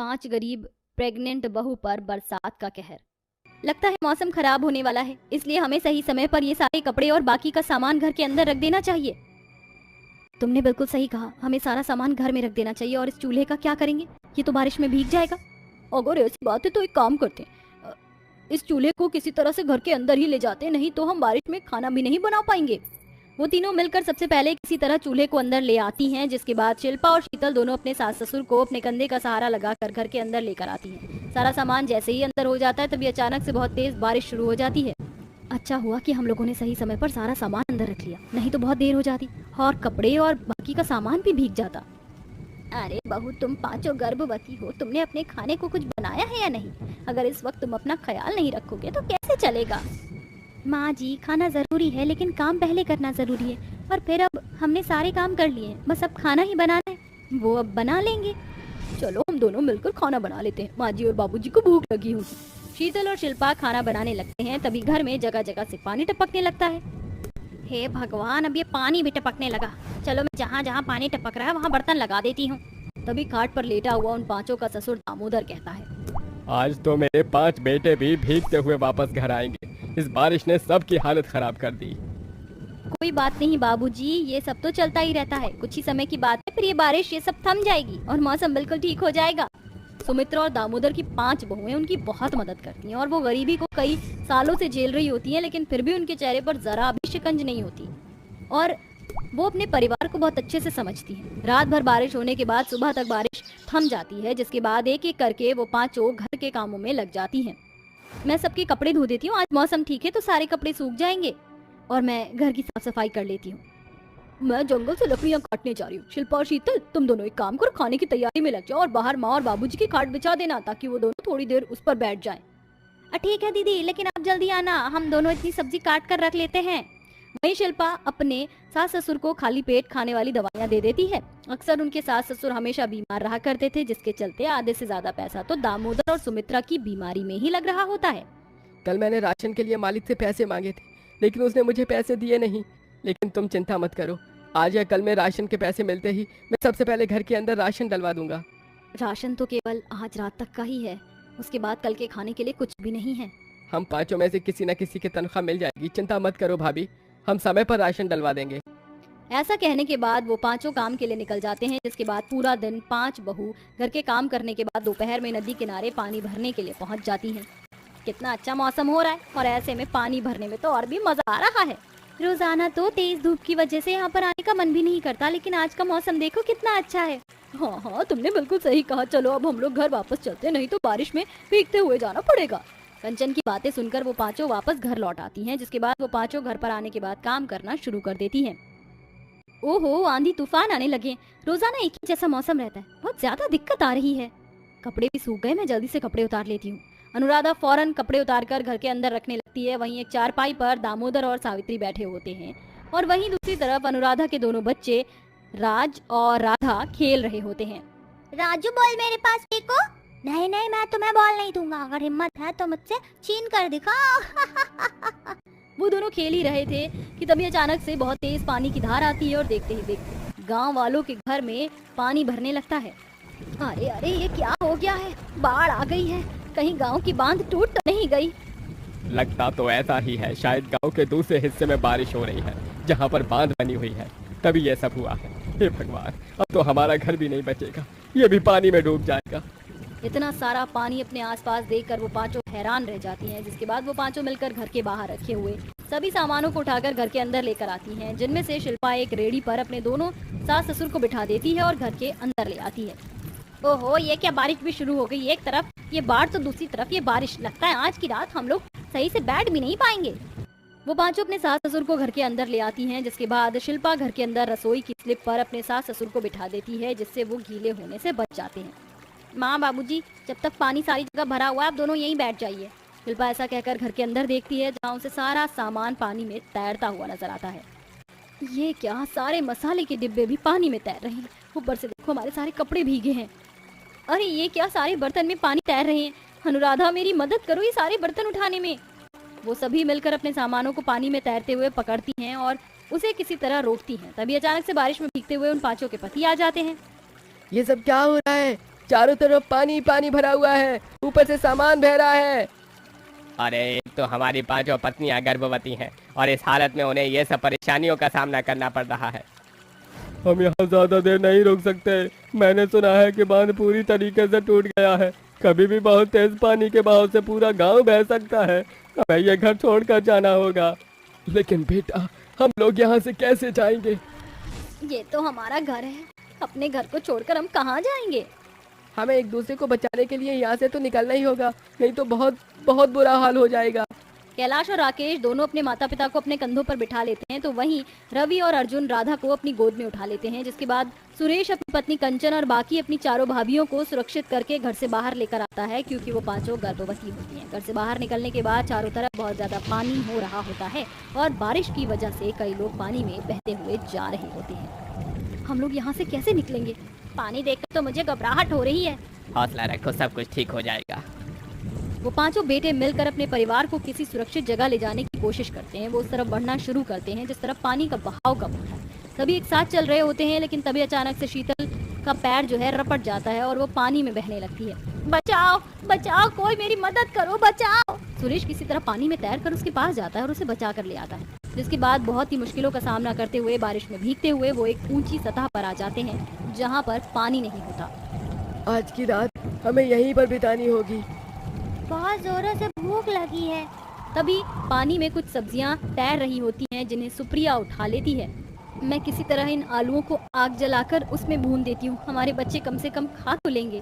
5 गरीब प्रेग्नेंट बहू पर बरसात का कहर। लगता है मौसम खराब होने वाला है, इसलिए हमें सही समय पर ये सारे कपड़े और बाकी का सामान घर के अंदर रख देना चाहिए। तुमने बिल्कुल सही कहा, हमें सारा सामान घर में रख देना चाहिए। और इस चूल्हे का क्या करेंगे? ये तो बारिश में भीग जाएगा। अगर ऐसी बात है तो एक काम करते हैं, इस चूल्हे को किसी तरह से घर के अंदर ही ले जाते हैं, नहीं तो हम बारिश में खाना भी नहीं बना पाएंगे। वो तीनों मिलकर सबसे पहले किसी तरह चूल्हे को अंदर ले आती हैं, जिसके बाद शिल्पा और शीतल दोनों अपने सास ससुर को अपने कंधे का सहारा लगाकर घर के अंदर लेकर आती हैं। सारा सामान जैसे ही अंदर हो जाता है तभी अचानक से बहुत तेज बारिश शुरू हो जाती है। अच्छा हुआ कि हम लोगों ने सही समय पर सारा सामान अंदर रख लिया, नहीं तो बहुत देर हो जाती और कपड़े और बाकी का सामान भी भीग जाता। अरे बहू, तुम पांचों गर्भवती हो, तुमने अपने खाने को कुछ बनाया है या नहीं? अगर इस वक्त तुम अपना ख्याल नहीं रखोगे तो कैसे चलेगा? माँ जी, खाना जरूरी है लेकिन काम पहले करना जरूरी है। और फिर अब हमने सारे काम कर लिए हैं, बस अब खाना ही बनाना है, वो अब बना लेंगे। चलो हम दोनों मिलकर खाना बना लेते हैं, माँ जी और बाबूजी को भूख लगी होगी। शीतल और शिल्पा खाना बनाने लगते हैं, तभी घर में जगह जगह से पानी टपकने लगता है। हे भगवान, अब ये पानी भी टपकने लगा। चलो मैं जहाँ जहाँ पानी टपक रहा है वहाँ बर्तन लगा देती हूँ। तभी खाट पर लेटा हुआ उन पांचों का ससुर दामोदर कहता है, आज तो मेरे 5 बेटे भी भीगते हुए वापस घर आएंगे। इस बारिश ने सबकी हालत खराब कर दी। कोई बात नहीं बाबूजी, ये सब तो चलता ही रहता है, कुछ ही समय की बात है, फिर ये बारिश ये सब थम जाएगी और मौसम बिल्कुल ठीक हो जाएगा। सुमित्रा और दामोदर की 5 बहुएं उनकी बहुत मदद करती हैं और वो गरीबी को कई सालों से झेल रही होती हैं, लेकिन फिर भी उनके चेहरे पर जरा भी शिकंज नहीं होती और वो अपने परिवार को बहुत अच्छे से समझती हैं। रात भर बारिश होने के बाद सुबह तक बारिश थम जाती है, जिसके बाद एक एक करके वो पांचों घर के कामों में लग जाती हैं। मैं सबके कपड़े धो देती हूँ, आज मौसम ठीक है तो सारे कपड़े सूख जाएंगे और मैं घर की साफ सफाई कर लेती हूँ। मैं जंगल से लकड़ियाँ काटने जा रही हूँ। शिल्पा और शीतल, तुम दोनों एक काम करो, खाने की तैयारी में लग जाओ और बाहर माँ और बाबूजी की खाट बिछा देना ताकि वो दोनों थोड़ी देर उस पर बैठ जाएं। ठीक है दीदी, लेकिन आप जल्दी आना, हम दोनों इतनी सब्जी काट कर रख लेते हैं। वहीं शिल्पा अपने सास ससुर को खाली पेट खाने वाली दवाइयाँ दे देती है। अक्सर उनके सास ससुर हमेशा बीमार रहा करते थे, जिसके चलते आधे से ज्यादा पैसा तो दामोदर और सुमित्रा की बीमारी में ही लग रहा होता है। कल मैंने राशन के लिए मालिक से पैसे मांगे थे, लेकिन उसने मुझे पैसे दिए नहीं। लेकिन तुम चिंता मत करो, आज या कल में राशन के पैसे मिलते ही मैं सबसे पहले घर के अंदर राशन डलवा दूंगा। राशन तो केवल आज रात तक का ही है, उसके बाद कल के खाने के लिए कुछ भी नहीं है। हम 5 में से किसी न किसी की तनख्वाह मिल जाएगी, चिंता मत करो भाभी, हम समय पर राशन डलवा देंगे। ऐसा कहने के बाद वो पांचों काम के लिए निकल जाते हैं, जिसके बाद पूरा दिन 5 बहू घर के काम करने के बाद दोपहर में नदी किनारे पानी भरने के लिए पहुंच जाती हैं। कितना अच्छा मौसम हो रहा है और ऐसे में पानी भरने में तो और भी मजा आ रहा है। रोजाना तो तेज धूप की वजह से यहाँ पर आने का मन भी नहीं करता, लेकिन आज का मौसम देखो कितना अच्छा है। हाँ हाँ, तुमने बिल्कुल सही कहा, चलो अब हम लोग घर वापस चलते, नहीं तो बारिश में भीगते हुए जाना पड़ेगा। कंचन की बातें सुनकर वो पांचों वापस घर लौट आती हैं, जिसके बाद वो पांचों घर पर आने के बाद काम करना शुरू कर देती हैं। ओहो, आंधी तूफान आने लगे। रोजाना एक ही जैसा मौसम रहता है, बहुत ज्यादा दिक्कत आ रही है। कपड़े भी सूख गए, मैं जल्दी से कपड़े उतार लेती हूँ। अनुराधा फौरन कपड़े उतारकर घर के अंदर रखने लगती है। वहीं एक चारपाई पर दामोदर और सावित्री बैठे होते हैं और वहीं दूसरी तरफ अनुराधा के दोनों बच्चे राज और राधा खेल रहे होते हैं। राजू, बॉल मेरे पास फेंको। नहीं नहीं, मैं तुम्हें बॉल नहीं दूंगा, अगर हिम्मत है तो मुझसे छीन कर दिखाओ। वो दोनों खेल ही रहे थे कि तभी अचानक से बहुत तेज पानी की धार आती है और देखते ही देखते गांव वालों के घर में पानी भरने लगता है। अरे अरे, ये क्या हो गया है? बाढ़ आ गई है, कहीं गांव की बांध टूट तो नहीं गई? लगता तो ऐसा ही है, शायद गांव के दूसरे हिस्से में बारिश हो रही है जहां पर बांध बनी हुई है, तभी ये सब हुआ है। हे भगवान, अब तो हमारा घर भी नहीं बचेगा, ये भी पानी में डूब जाएगा। इतना सारा पानी अपने आसपास देखकर वो पांचों हैरान रह जाती हैं, जिसके बाद वो पांचों मिलकर घर के बाहर रखे हुए सभी सामानों को उठाकर घर के अंदर लेकर आती हैं, जिनमें से शिल्पा एक रेडी पर अपने दोनों सास ससुर को बिठा देती है और घर के अंदर ले आती है। ओहो, ये क्या बारिश भी शुरू हो गई, एक तरफ ये बाढ़ तो दूसरी तरफ ये बारिश। लगता है आज की रात हम लोग सही से बैठ भी नहीं पाएंगे। वो पांचों अपने सास ससुर को घर के अंदर ले आती हैं, जिसके बाद शिल्पा घर के अंदर रसोई की स्लिप पर अपने सास ससुर को बिठा देती है, जिससे वो गीले होने से बच जाते हैं। माँ बाबूजी, जब तक पानी सारी जगह भरा हुआ है आप दोनों यहीं बैठ जाइए। शिल्पा ऐसा कहकर घर के अंदर देखती है, जहाँ उसे सारा सामान पानी में तैरता हुआ नजर आता है। ये क्या, सारे मसाले के डिब्बे भी पानी में तैर रहे हैं, ऊपर से देखो हमारे सारे कपड़े भीगे हैं। अरे ये क्या, सारे बर्तन में पानी तैर रहे हैं। अनुराधा, मेरी मदद करो ये सारे बर्तन उठाने में। वो सभी मिलकर अपने सामानों को पानी में तैरते हुए पकड़ती हैं और उसे किसी तरह रोकती हैं। तभी अचानक से बारिश में भीगते हुए उन पांचों के पति आ जाते हैं। ये सब क्या हो रहा है? चारों तरफ पानी पानी भरा हुआ है, ऊपर से सामान बह रहा है। अरे एक तो हमारी 5 पत्नियां गर्भवती हैं और इस हालत में उन्हें ये सब परेशानियों का सामना करना पड़ रहा है। हम यहाँ ज्यादा देर नहीं रुक सकते। मैंने सुना है कि बांध पूरी तरीके से टूट गया है। कभी भी बहुत तेज पानी के बहाव से पूरा गांव बह सकता है। हमें ये घर छोड़कर जाना होगा। लेकिन बेटा, हम लोग यहाँ से कैसे जाएंगे? ये तो हमारा घर है, अपने घर को छोड़कर हम कहाँ जाएंगे? हमें एक दूसरे को बचाने के लिए यहाँ से तो निकलना ही होगा, नहीं तो बहुत बहुत बुरा हाल हो जाएगा। कैलाश और राकेश दोनों अपने माता पिता को अपने कंधों पर बिठा लेते हैं, तो वहीं रवि और अर्जुन राधा को अपनी गोद में उठा लेते हैं। जिसके बाद सुरेश अपनी पत्नी कंचन और बाकी अपनी चारों भाभियों को सुरक्षित करके घर से बाहर लेकर आता है, क्योंकि वो 5 गर्भवती होती हैं। घर से बाहर निकलने के बाद चारों तरफ बहुत ज्यादा पानी हो रहा होता है और बारिश की वजह से कई लोग पानी में बहते हुए जा रहे होते हैं। हम लोग यहाँ से कैसे निकलेंगे? पानी देखकर तो मुझे घबराहट हो रही है। हौसला रखो, सब कुछ ठीक हो जाएगा। वो 5 बेटे मिलकर अपने परिवार को किसी सुरक्षित जगह ले जाने की कोशिश करते हैं। वो उस तरफ बढ़ना शुरू करते हैं जिस तरफ पानी का बहाव कम होता है। सभी एक साथ चल रहे होते हैं, लेकिन तभी अचानक से शीतल का पैर जो है रपट जाता है और वो पानी में बहने लगती है। बचाओ बचाओ, कोई मेरी मदद करो, बचाओ। सुरेश किसी तरह पानी में तैरकर उसके पास जाता है और उसे बचा कर ले आता है। जिसके बाद बहुत ही मुश्किलों का सामना करते हुए, बारिश में भीगते हुए वो एक ऊंची सतह पर आ जाते हैं जहाँ पर पानी नहीं होता। आज की रात हमें यहीं पर बितानी होगी। बहुत जोरों से भूख लगी है। तभी पानी में कुछ सब्जियां तैर रही होती हैं जिन्हें सुप्रिया उठा लेती है। मैं किसी तरह इन आलूओं को आग जलाकर उसमें भून देती हूँ, हमारे बच्चे कम से कम खा तो लेंगे।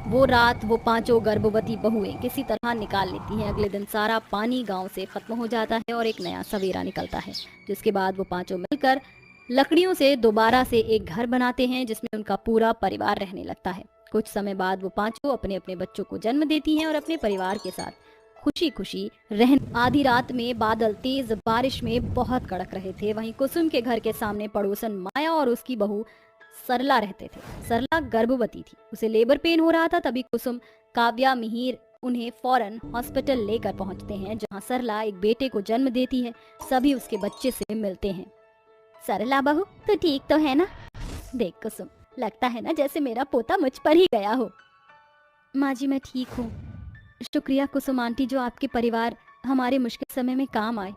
वो रात वो 5 गर्भवती बहुएं किसी तरह निकाल लेती हैं। अगले दिन सारा पानी गांव से खत्म हो जाता है और एक नया सवेरा निकलता है। जिसके बाद वो 5 मिलकर लकड़ियों से दोबारा से एक घर बनाते हैं जिसमें उनका पूरा परिवार रहने लगता है। कुछ समय बाद वो 5 अपने अपने बच्चों को जन्म देती हैं और अपने परिवार के साथ खुशी खुशी रहने। आधी रात में बादल तेज बारिश में बहुत कड़क रहे थे। वहीं कुसुम के घर के सामने पड़ोसन माया और उसकी बहू सरला रहते थे। सरला गर्भवती थी, उसे लेबर पेन हो रहा था। तभी कुसुम, काव्या, मिहिर उन्हें फौरन हॉस्पिटल लेकर पहुंचते हैं जहां सरला एक बेटे को जन्म देती है। सभी उसके बच्चे से मिलते हैं। सरला बहू, तू ठीक तो है ना? देख कुसुम, लगता है ना जैसे मेरा पोता मुझ पर ही गया हो। माँ जी, मैं ठीक हूँ। शुक्रिया कुसुम आंटी, जो आपके परिवार हमारे मुश्किल समय में काम आए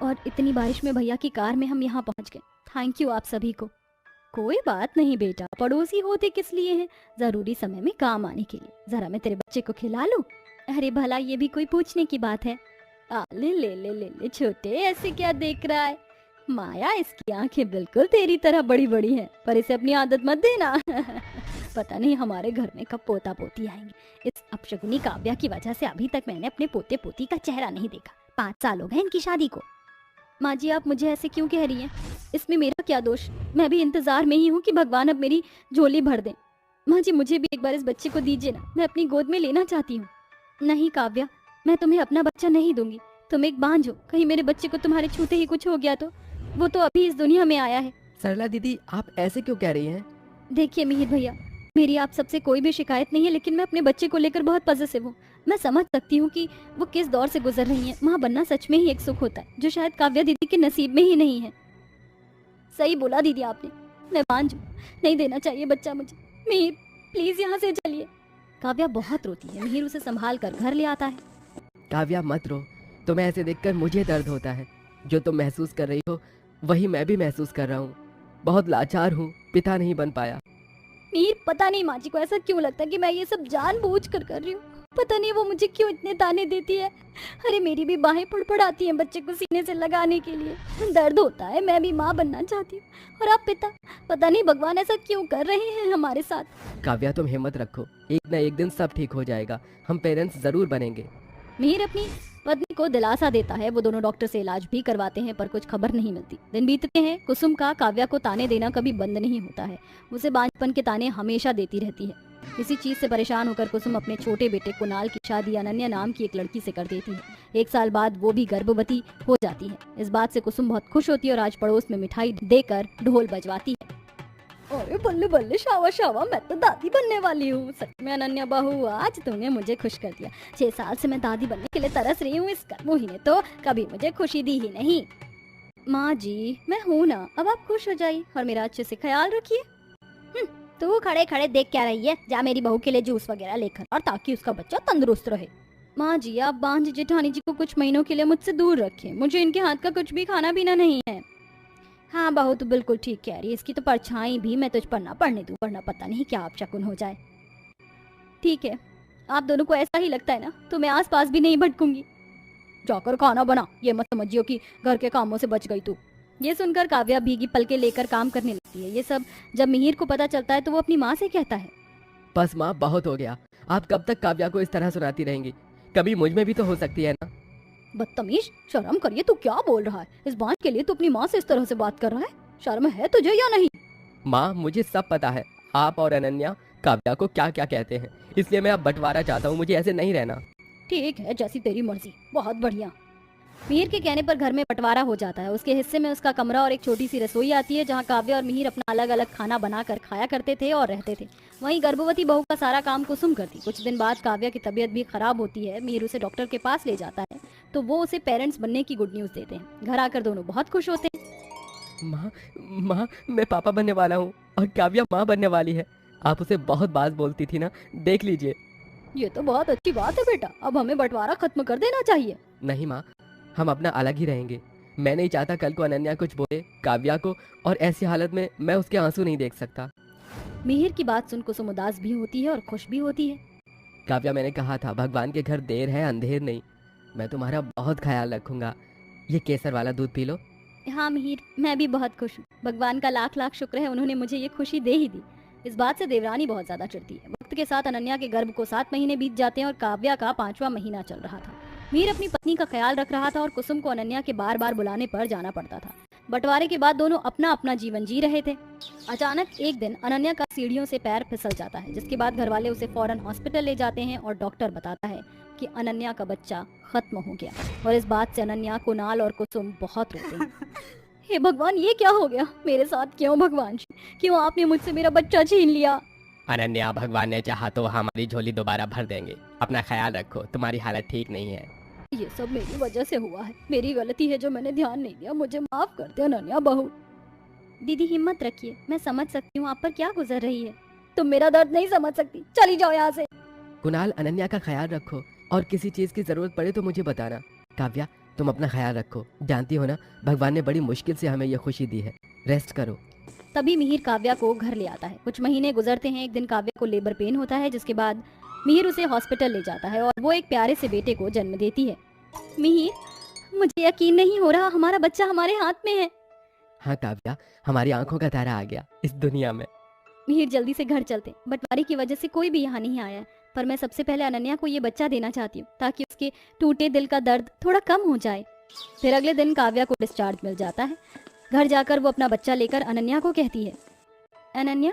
और इतनी बारिश में भैया की कार में हम यहाँ पहुँच गए। थैंक यू आप सभी को। कोई बात नहीं बेटा, पड़ोसी होते किस लिए हैं? जरूरी समय में काम आने के लिए। जरा मैं तेरे बच्चे को खिला लूं। अरे भला ये भी कोई पूछने की बात है? ले ले ले ले ले छोटे, ऐसे क्या देख रहा है? माया, इसकी आंखें बिल्कुल तेरी तरह बड़ी बड़ी हैं, पर इसे अपनी आदत मत देना। पता नहीं हमारे घर में कब पोता पोती आएंगे। इस अपशगुनी काव्या की वजह से अभी तक मैंने अपने पोते पोती का चेहरा नहीं देखा। 5 साल हो गए इनकी शादी को। माँ जी, आप मुझे ऐसे क्यों कह रही हैं? इसमें मेरा क्या दोष? मैं भी इंतजार में ही हूँ कि भगवान अब मेरी झोली भर दें। माँ जी, मुझे भी एक बार इस बच्चे को दीजिए ना, मैं अपनी गोद में लेना चाहती हूँ। नहीं काव्या, मैं तुम्हें अपना बच्चा नहीं दूंगी। तुम एक बांझ हो, कहीं मेरे बच्चे को तुम्हारे छूते ही कुछ हो गया तो? वो तो अभी इस दुनिया में आया है। सरला दीदी, आप ऐसे क्यों कह रही हैं? देखिए मिहिर भैया, मेरी आप सबसे कोई भी शिकायत नहीं है, लेकिन मैं अपने बच्चे को लेकर बहुत पॉजिटिव हूँ। मैं समझ सकती हूँ कि वो किस दौर से गुजर रही हैं। माँ बनना सच में ही एक सुख होता है, जो शायद काव्या दीदी के नसीब में ही नहीं है। सही बोला दीदी आपने, मैं बांझ हूँ, नहीं देना चाहिए बच्चा मुझे। मिहिर प्लीज यहाँ से चलिए। काव्या बहुत रोती है। मिहिर उसे संभाल कर घर ले आता है। काव्या मत रो, तुम्हें ऐसे देखकर मुझे दर्द होता है। जो तुम महसूस कर रही हो वही मैं भी महसूस कर रहा हूँ। बहुत लाचार हूँ, पिता नहीं बन पाया। मिहिर, पता नहीं माँ जी को ऐसा क्यों लगता है कि मैं ये सब जानबूझ कर रही हूँ। पता नहीं वो मुझे क्यों इतने ताने देती है। अरे मेरी भी बाहें फड़फड़ाती हैं बच्चे को सीने से लगाने के लिए। दर्द होता है, मैं भी माँ बनना चाहती हूँ। और आप पिता, पता नहीं भगवान ऐसा क्यों कर रहे हैं हमारे साथ। काव्या, तुम हिम्मत रखो, एक न एक दिन सब ठीक हो जाएगा। हम पेरेंट्स जरूर बनेंगे। मिहिर अपनी पत्नी को दिलासा देता है। वो दोनों डॉक्टर से इलाज भी करवाते हैं, पर कुछ खबर नहीं मिलती। दिन बीतते हैं। कुसुम का काव्या को ताने देना कभी बंद नहीं होता है। उसे बांझपन के ताने हमेशा देती रहती है। इसी चीज से परेशान होकर कुसुम अपने छोटे बेटे कुणाल की शादी अनन्या नाम की एक लड़की से कर देती है। 1 साल बाद वो भी गर्भवती हो जाती है। इस बात से कुसुम बहुत खुश होती है और आज पड़ोस में मिठाई देकर ढोल बजवाती है। अरे बल्ले बल्ले, शावा शावा, मैं तो दादी बनने वाली हूँ। सच में अनन्या बहू, आज तुमने मुझे खुश कर दिया। 6 साल से मैं दादी बनने के लिए तरस रही हूँ। इस कर्मोही ने तो कभी मुझे खुशी दी ही नहीं। माँ जी, मैं हूँ ना, अब आप खुश हो जाइए और मेरा अच्छे से ख्याल रखिए। तू खड़े खड़े देख क्या रही है? जा मेरी बहू के लिए जूस वगैरह लेकर और ताकि उसका बच्चा तंदुरुस्त रहे। माँ जी, आप बांझ जेठानी जी को कुछ महीनों के लिए मुझसे दूर रखें। मुझे इनके हाथ का कुछ भी खाना पीना नहीं है। हाँ बहू, तो बिल्कुल ठीक कह रही है। इसकी तो परछाई भी मैं तुझ पर ना पड़ने दूं, वरना पता नहीं क्या आप शकुन हो जाए। ठीक है, आप दोनों को ऐसा ही लगता है ना, तो मैं आस पास भी नहीं भटकूंगी। जाकर खाना बना, ये मत समझियो कि घर के कामों से बच गई तू। ये सुनकर काव्या भीगी पलके लेकर काम करने लगती है। ये सब जब मिहिर को पता चलता है तो वो अपनी माँ से कहता है, बस माँ, बहुत हो गया। आप कब तक काव्या को इस तरह सुनाती रहेंगी? कभी मुझ में भी तो हो सकती है ना। बदतमीज, शर्म करिए, तू क्या बोल रहा है? इस बात के लिए तू अपनी माँ से इस तरह से बात कर रहा है? शर्म है तुझे या नहीं? माँ, मुझे सब पता है आप और अनन्या काव्या को क्या क्या कहते हैं, इसलिए मैं अब बंटवारा चाहता हूँ। मुझे ऐसे नहीं रहना। ठीक है, जैसी तेरी मर्जी। बहुत बढ़िया। मिहिर के कहने पर घर में बंटवारा हो जाता है। उसके हिस्से में उसका कमरा और एक छोटी सी रसोई आती है, जहाँ काव्या और मिहिर अपना अलग अलग खाना बनाकर खाया करते थे और रहते थे। वहीं गर्भवती बहू का सारा काम कुसुम करती। कुछ दिन बाद काव्या की तबीयत भी खराब होती है। मिहिर उसे डॉक्टर के पास ले जाता है तो वो उसे पेरेंट्स बनने की गुड न्यूज देते हैं। घर आकर दोनों बहुत खुश होते हैं। माँ, मैं पापा बनने वाला हूँ और काव्या माँ बनने वाली है। आप उसे बहुत बात बोलती थी ना, देख लीजिए। ये तो बहुत अच्छी बात है बेटा, अब हमें बंटवारा खत्म कर देना चाहिए। नहीं माँ, हम अपना अलग ही रहेंगे। मैं नहीं चाहता कल को अनन्या कुछ बोले काव्या को, और ऐसी हालत में मैं उसके आंसू नहीं देख सकता। मिहिर की बात सुन कुसुम उदास भी होती है और खुश भी होती है। काव्या, मैंने कहा था भगवान के घर देर है अंधेर नहीं। मैं तुम्हारा बहुत ख्याल रखूंगा। ये केसर वाला दूध पी लो। हाँ मिहिर, मैं भी बहुत खुश हूँ। भगवान का लाख लाख शुक्र है, उन्होंने मुझे ये खुशी दे ही दी। इस बात से देवरानी बहुत ज्यादा चिढ़ती है। वक्त के साथ अनन्या के गर्भ को 7 महीने बीत जाते हैं और काव्या का 5वां महीना चल रहा था। मीर अपनी पत्नी का ख्याल रख रहा था और कुसुम को अनन्या के बार बार बुलाने पर जाना पड़ता था। बंटवारे के बाद दोनों अपना अपना जीवन जी रहे थे। अचानक एक दिन अनन्या का सीढ़ियों से पैर फिसल जाता है, जिसके बाद घर वाले उसे फौरन हॉस्पिटल ले जाते हैं और डॉक्टर बताता है कि अनन्या का बच्चा खत्म हो गया। और इस बात से अनन्या, कुणाल और कुसुम बहुत रोते हैं। हे भगवान, ये क्या हो गया मेरे साथ? क्यों भगवान जी, क्यों आपने मुझसे मेरा बच्चा छीन लिया? अनन्या, भगवान ने चाहा तो हमारी झोली दोबारा भर देंगे। अपना ख्याल रखो, तुम्हारी हालत ठीक नहीं है। ये सब मेरी वजह से हुआ है, मेरी गलती है जो मैंने ध्यान नहीं दिया। मुझे माफ कर दे अनन्या बहू। दीदी हिम्मत रखिए, मैं समझ सकती हूँ आप पर क्या गुजर रही है। तुम मेरा दर्द नहीं समझ सकती, चली जाओ यहाँ से। कुणाल, अनन्या का ख्याल रखो और किसी चीज की जरूरत पड़े तो मुझे बताना। काव्या, तुम अपना ख्याल रखो। जानती हो ना, भगवान ने बड़ी मुश्किल से हमें यह खुशी दी है। रेस्ट करो। तभी मिहिर काव्या को घर ले आता है। कुछ महीने गुजरते हैं। एक दिन काव्या को लेबर पेन होता है, जिसके बाद मिहिर उसे हॉस्पिटल ले जाता है और वो एक प्यारे से बेटे को जन्म देती है। मिहिर, मुझे यकीन नहीं हो रहा, हमारा बच्चा हमारे हाथ में है। हाँ काव्या, हमारी आंखों का तारा आ गया इस दुनिया में। मिहिर, जल्दी से घर चलते। बंटवारे की वजह से कोई भी यहाँ नहीं आया है, पर मैं सबसे पहले अनन्या को ये बच्चा देना चाहती हूँ ताकि उसके टूटे दिल का दर्द थोड़ा कम हो जाए। फिर अगले दिन काव्या को डिस्चार्ज मिल जाता है। घर जाकर वो अपना बच्चा लेकर अनन्या को कहती है, अनन्या,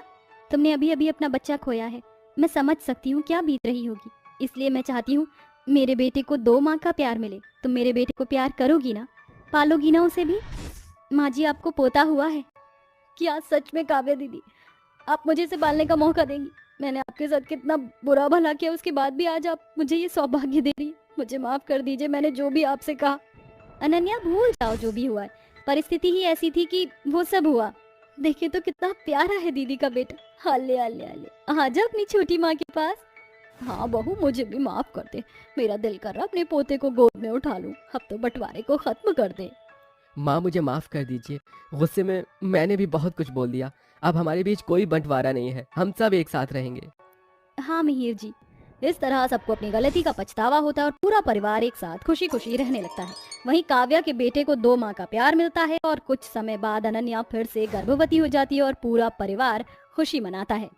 तुमने अभी अभी अपना बच्चा खोया है। मैं समझ सकती हूँ क्या बीत रही होगी, इसलिए मैं चाहती हूँ मेरे बेटे को 2 माँ का प्यार मिले। तुम मेरे बेटे को प्यार करोगी ना, पालोगी ना उसे भी? माँ जी, आपको पोता हुआ है क्या? सच में काव्या दीदी, आप मुझे इसे पालने का मौका देंगी? मैंने आपके साथ कितना बुरा भला किया, उसके बाद भी आज आप मुझे ये सौभाग्य दे रही है। मुझे माफ कर दीजिए, मैंने जो भी आपसे कहा। अनन्या, भूल जाओ जो भी हुआ है, परिस्थिति ही ऐसी थी कि वो सब हुआ। देखिए तो कितना प्यारा है दीदी का बेटा। हाले हाले हाले, आजा अपनी छोटी माँ के पास। हाँ बहू, मुझे भी माफ कर दे। मेरा दिल कर रहा अपने पोते को गोद में उठा लूं। अब तो बंटवारे को खत्म कर दे। माँ, मुझे माफ कर दीजिए। गुस्से में मैंने भी बहुत कुछ बोल दिया। अब हमारे बीच कोई बंटवारा नहीं है, हम सब एक साथ रहेंगे। हाँ मिहिर जी, इस तरह सबको अपनी गलती का पछतावा होता है और पूरा परिवार एक साथ खुशी खुशी रहने लगता है। वहीं काव्या के बेटे को 2 माँ का प्यार मिलता है और कुछ समय बाद अनन्या फिर से गर्भवती हो जाती है और पूरा परिवार खुशी मनाता है।